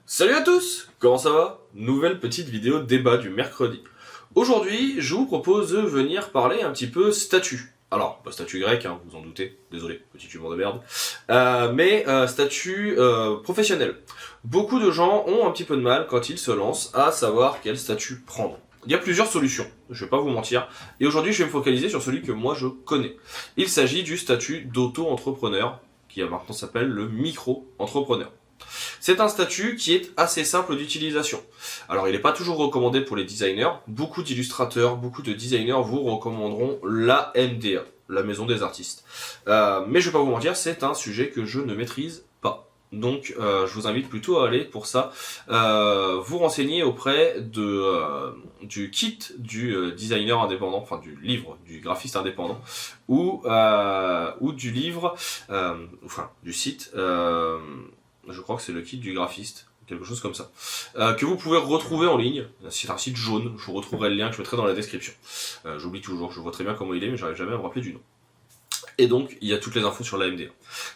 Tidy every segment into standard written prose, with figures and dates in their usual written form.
Salut à tous, comment ça va? Nouvelle petite vidéo débat du mercredi. Aujourd'hui, je vous propose de venir parler un petit peu statut. Alors, pas statut grec, hein, vous en doutez, désolé, petit humour de merde, mais statut professionnel. Beaucoup de gens ont un petit peu de mal quand ils se lancent à savoir quel statut prendre. Il y a plusieurs solutions, je vais pas vous mentir, et aujourd'hui je vais me focaliser sur celui que moi je connais. Il s'agit du statut d'auto-entrepreneur, qui maintenant s'appelle le micro-entrepreneur. C'est un statut qui est assez simple d'utilisation. Alors il n'est pas toujours recommandé pour les designers. Beaucoup d'illustrateurs, beaucoup de designers vous recommanderont la MDA, la maison des artistes. Mais je vais pas vous mentir, c'est un sujet que je ne maîtrise pas. Donc je vous invite plutôt à aller pour ça vous renseigner auprès du kit du designer indépendant, enfin du livre du graphiste indépendant, ou du livre, enfin du site. Je crois que c'est le kit du graphiste, quelque chose comme ça, que vous pouvez retrouver en ligne. C'est un site jaune, je vous retrouverai le lien que je mettrai dans la description. J'oublie toujours, je vois très bien comment il est, mais j'arrive jamais à me rappeler du nom. Et donc, il y a toutes les infos sur la MDA.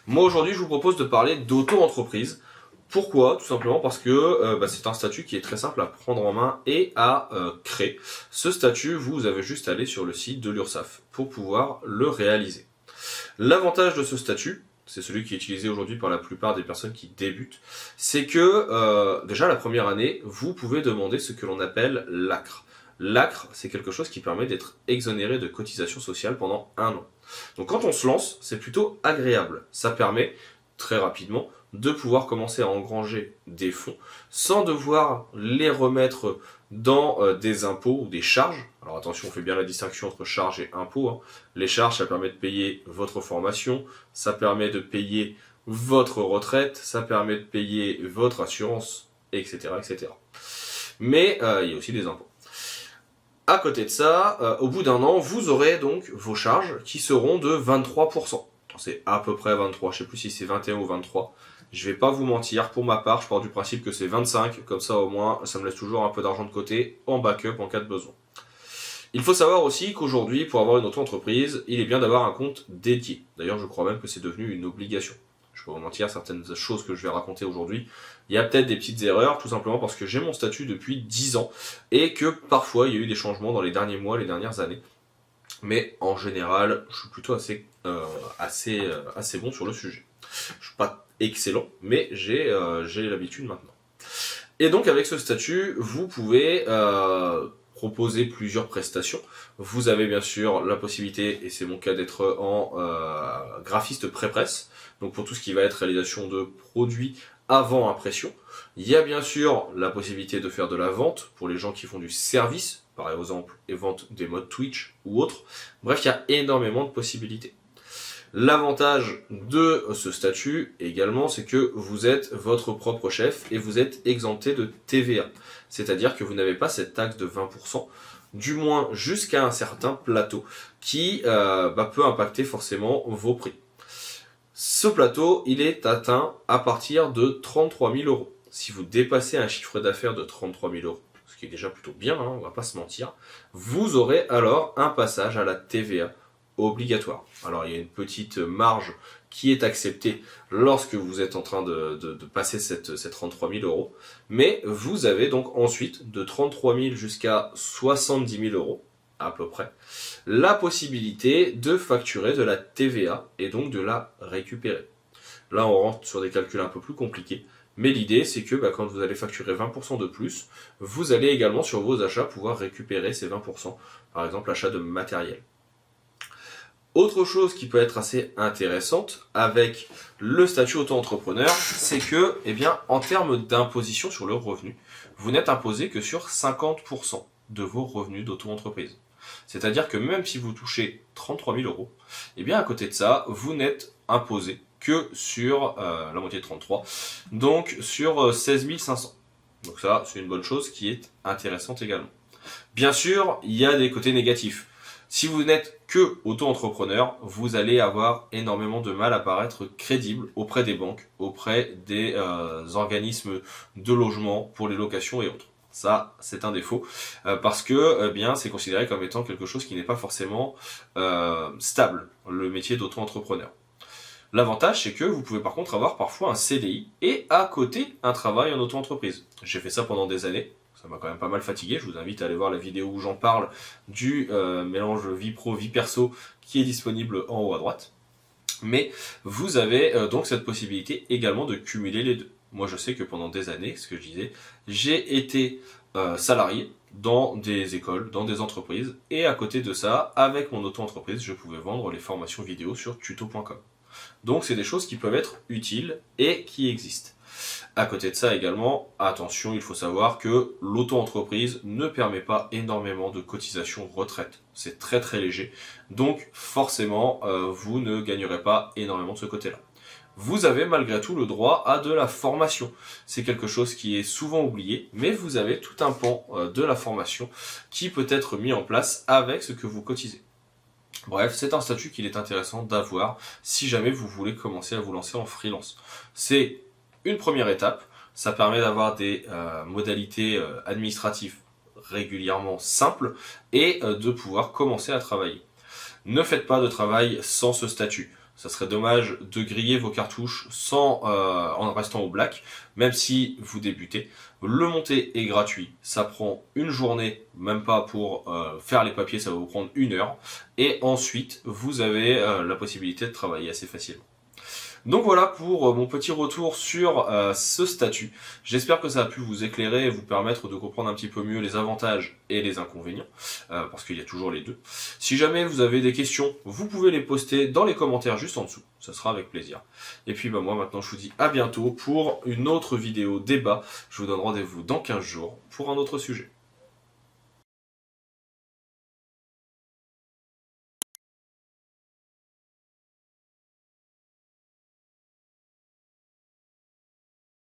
Moi aujourd'hui, je vous propose de parler d'auto-entreprise. Pourquoi? Tout simplement parce que c'est un statut qui est très simple à prendre en main et à créer. Ce statut, vous avez juste à aller sur le site de l'URSSAF pour pouvoir le réaliser. L'avantage de ce statut, c'est celui qui est utilisé aujourd'hui par la plupart des personnes qui débutent, c'est que déjà la première année, vous pouvez demander ce que l'on appelle l'ACRE. L'ACRE, c'est quelque chose qui permet d'être exonéré de cotisations sociales pendant 1 an. Donc quand on se lance, c'est plutôt agréable. Ça permet, très rapidement, de pouvoir commencer à engranger des fonds sans devoir les remettre dans des impôts ou des charges. Alors attention, on fait bien la distinction entre charges et impôts, hein. Les charges, ça permet de payer votre formation, ça permet de payer votre retraite, ça permet de payer votre assurance, etc. etc. Mais il y a aussi des impôts. À côté de ça, au bout d'1 an, vous aurez donc vos charges qui seront de 23%. C'est à peu près 23, je sais plus si c'est 21 ou 23. Je vais pas vous mentir, pour ma part, je pars du principe que c'est 25, comme ça au moins, ça me laisse toujours un peu d'argent de côté, en backup en cas de besoin. Il faut savoir aussi qu'aujourd'hui, pour avoir une auto-entreprise, il est bien d'avoir un compte dédié. D'ailleurs, je crois même que c'est devenu une obligation. Je peux vous mentir, certaines choses que je vais raconter aujourd'hui, il y a peut-être des petites erreurs, tout simplement parce que j'ai mon statut depuis 10 ans, et que parfois il y a eu des changements dans les derniers mois, les dernières années. Mais en général, je suis plutôt assez bon sur le sujet. Je suis pas excellent, mais j'ai l'habitude maintenant. Et donc avec ce statut, vous pouvez proposer plusieurs prestations. Vous avez bien sûr la possibilité, et c'est mon cas, d'être en graphiste pré-presse, donc pour tout ce qui va être réalisation de produits avant impression. Il y a bien sûr la possibilité de faire de la vente pour les gens qui font du service, par exemple, et vente des modes Twitch ou autres. Bref, il y a énormément de possibilités. L'avantage de ce statut également, c'est que vous êtes votre propre chef et vous êtes exempté de TVA. C'est-à-dire que vous n'avez pas cette taxe de 20%, du moins jusqu'à un certain plateau, qui peut impacter forcément vos prix. Ce plateau, il est atteint à partir de 33 000 euros. Si vous dépassez un chiffre d'affaires de 33 000 euros, ce qui est déjà plutôt bien, hein, on va pas se mentir, vous aurez alors un passage à la TVA obligatoire. Alors il y a une petite marge qui est acceptée lorsque vous êtes en train de passer ces 33 000 euros, mais vous avez donc ensuite de 33 000 jusqu'à 70 000 euros à peu près, la possibilité de facturer de la TVA et donc de la récupérer. Là on rentre sur des calculs un peu plus compliqués, mais l'idée c'est que quand vous allez facturer 20% de plus, vous allez également sur vos achats pouvoir récupérer ces 20%, par exemple l'achat de matériel. Autre chose qui peut être assez intéressante avec le statut auto-entrepreneur, c'est que, en termes d'imposition sur le revenu, vous n'êtes imposé que sur 50% de vos revenus d'auto-entreprise. C'est-à-dire que même si vous touchez 33 000 euros, à côté de ça, vous n'êtes imposé que sur la moitié de 33, donc sur 16 500. Donc ça, c'est une bonne chose qui est intéressante également. Bien sûr, il y a des côtés négatifs. Si vous n'êtes que auto-entrepreneur, vous allez avoir énormément de mal à paraître crédible auprès des banques, auprès des organismes de logement pour les locations et autres. Ça, c'est un défaut, parce que c'est considéré comme étant quelque chose qui n'est pas forcément stable, le métier d'auto-entrepreneur. L'avantage, c'est que vous pouvez par contre avoir parfois un CDI et à côté un travail en auto-entreprise. J'ai fait ça pendant des années, ça m'a quand même pas mal fatigué. Je vous invite à aller voir la vidéo où j'en parle du mélange vie pro, vie perso qui est disponible en haut à droite. Mais vous avez donc cette possibilité également de cumuler les deux. Moi je sais que pendant des années, ce que je disais, j'ai été salarié dans des écoles, dans des entreprises, et à côté de ça, avec mon auto-entreprise, je pouvais vendre les formations vidéo sur tuto.com. Donc c'est des choses qui peuvent être utiles et qui existent. À côté de ça également, attention, il faut savoir que l'auto-entreprise ne permet pas énormément de cotisations retraite. C'est très très léger, donc forcément vous ne gagnerez pas énormément de ce côté-là. Vous avez malgré tout le droit à de la formation. C'est quelque chose qui est souvent oublié, mais vous avez tout un pan de la formation qui peut être mis en place avec ce que vous cotisez. Bref, c'est un statut qu'il est intéressant d'avoir si jamais vous voulez commencer à vous lancer en freelance. C'est une première étape, ça permet d'avoir des modalités administratives régulièrement simples et de pouvoir commencer à travailler. Ne faites pas de travail sans ce statut. Ça serait dommage de griller vos cartouches en restant au black, même si vous débutez. Le monter est gratuit, ça prend une journée, même pas pour faire les papiers, ça va vous prendre 1 heure. Et ensuite, vous avez la possibilité de travailler assez facilement. Donc voilà pour mon petit retour sur ce statut. J'espère que ça a pu vous éclairer et vous permettre de comprendre un petit peu mieux les avantages et les inconvénients, parce qu'il y a toujours les deux. Si jamais vous avez des questions, vous pouvez les poster dans les commentaires juste en dessous, ça sera avec plaisir. Et puis moi maintenant je vous dis à bientôt pour une autre vidéo débat. Je vous donne rendez-vous dans 15 jours pour un autre sujet.